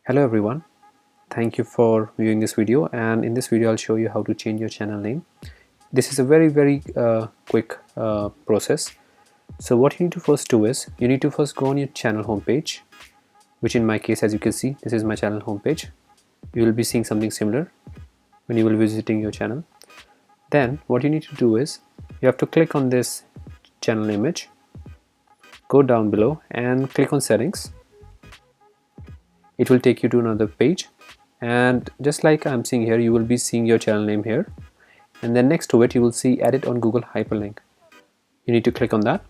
Hello everyone, thank you for viewing this video, and in this video I'll show you how to change your channel name. This is a very quick process. So what you need to first do is you need to first go on your channel homepage, which in my case, as you can see, this is my channel homepage. You will be seeing something similar when you will be visiting your channel. Then what you need to do is you have to click on this channel image, go down below and click on settings. It will take you to another page, and just like I'm seeing here, you will be seeing your channel name here, and then next to it you will see edit on Google hyperlink. You need to click on that.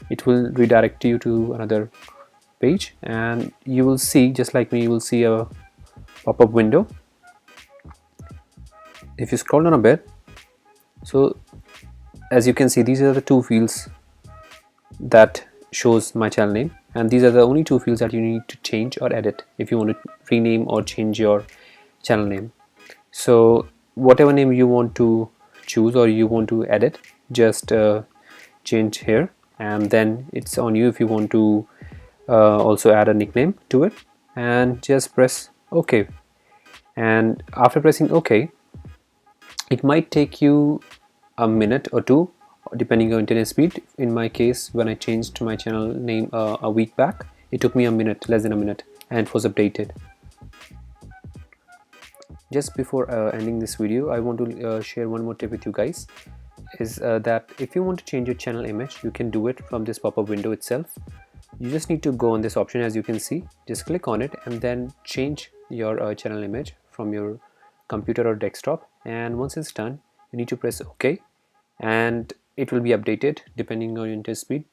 It will redirect you to another page, and you will see, just like me, you will see a pop-up window. If you scroll down a bit, so as you can see, these are the two fields that shows my channel name, and these are the only two fields that you need to change or edit if you want to rename or change your channel name. So whatever name you want to choose or you want to edit, just change here, and then it's on you if you want to also add a nickname to it, and just press OK. And after pressing OK, it might take you a minute or two depending on internet speed. In my case, when I changed my channel name a week back, it took me a minute, less than a minute, and it was updated. Just before ending this video, I want to share one more tip with you guys, is that if you want to change your channel image, you can do it from this pop-up window itself. You just need to go on this option, as you can see, just click on it and then change your channel image from your computer or desktop, and once it's done, you need to press OK, and it will be updated depending on your internet speed.